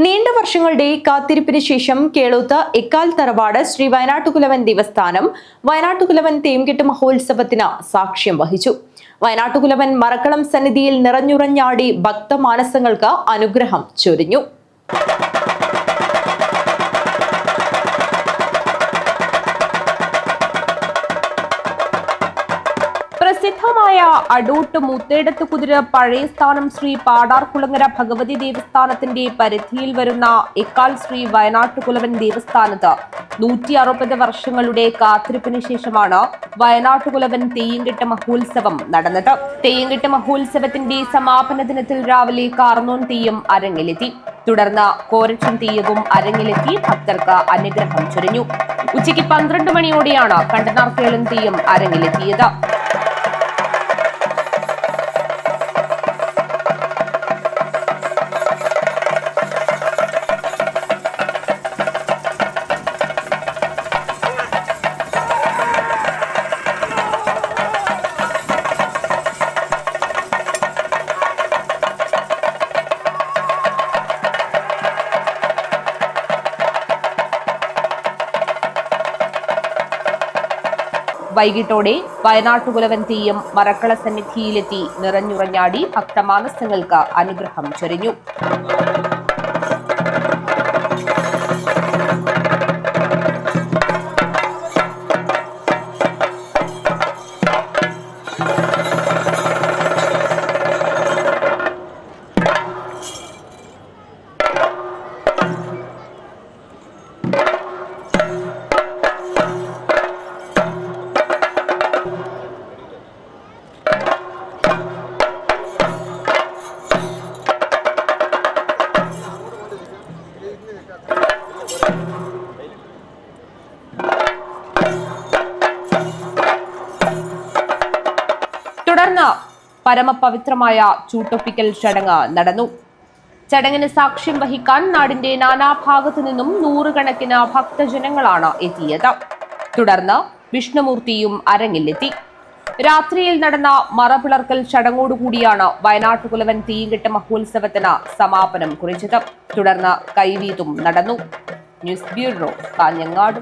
നീണ്ട വർഷങ്ങളുടെ കാത്തിരിപ്പിന് ശേഷം കേളൂത്ത് എക്കാൽ തറവാട് ശ്രീ വയനാട്ടുകുലവൻ ദേവസ്ഥാനം വയനാട്ടുകുലവൻ തേംകെട്ട് മഹോത്സവത്തിന് സാക്ഷ്യം വഹിച്ചു. വയനാട്ടുകുലവൻ മറക്കളം സന്നിധിയിൽ നിറഞ്ഞുറഞ്ഞാടി ഭക്തമാനസങ്ങൾക്ക് അനുഗ്രഹം ചൊരിഞ്ഞു. പ്രസിദ്ധമായ അടൂട്ട് മുത്തേടത്ത് കുതിര പഴയ സ്ഥാനം ശ്രീ പാടാർകുളങ്ങര ഭഗവതി ദേവസ്ഥാനത്തിന്റെ പരിധിയിൽ വരുന്ന എക്കാൽ ശ്രീ വയനാട്ടുകുലവൻ ദേവസ്ഥാനത്ത് 160 വർഷങ്ങളുടെ കാത്തിരിപ്പിന് ശേഷമാണ് വയനാട്ടുകുലവൻ തെയ്യംകെട്ട് മഹോത്സവം നടന്നത്. തെയ്യംകെട്ട് മഹോത്സവത്തിന്റെ സമാപന ദിനത്തിൽ രാവിലെ കാർന്നോൻ തെയ്യം അരങ്ങിലെത്തി. തുടർന്ന് കോരച്ചൻ തെയ്യവും അരങ്ങിലെത്തി ഭക്തർക്ക് അനുഗ്രഹം ചൊരിഞ്ഞു. ഉച്ചയ്ക്ക് 12 മണിയോടെയാണ് കണ്ടനാർക്കേളം തെയ്യം അരങ്ങിലെത്തിയത്. വൈകിട്ടോടെ വയനാട്ടുകുലവൻ തെയ്യം മറക്കള സന്നിധിയിലെത്തി നിറഞ്ഞുറഞ്ഞാടി ഭക്തമാനസങ്ങൾക്ക് അനുഗ്രഹം ചൊരിഞ്ഞു. തുടർന്ന് പരമപവിത്രമായ ചൂട്ടൊപ്പിക്കൽ ചടങ്ങ് നടന്നു. ചടങ്ങിന് സാക്ഷ്യം വഹിക്കാൻ നാടിന്റെ നാനാഭാഗത്തു നിന്നും നൂറുകണക്കിന് ഭക്തജനങ്ങളാണ് എത്തിയത്. തുടർന്ന് വിഷ്ണുമൂർത്തിയും അരങ്ങിലെത്തി. രാത്രിയിൽ നടന്ന മറപിളർക്കൽ ചടങ്ങോടുകൂടിയാണ് വയനാട്ടുകുലവൻ തെയ്യംകെട്ട് മഹോത്സവത്തിന് സമാപനം കുറിച്ചത്. തുടർന്ന് കൈവീതും നടന്നു. News bureau, Kanhangad.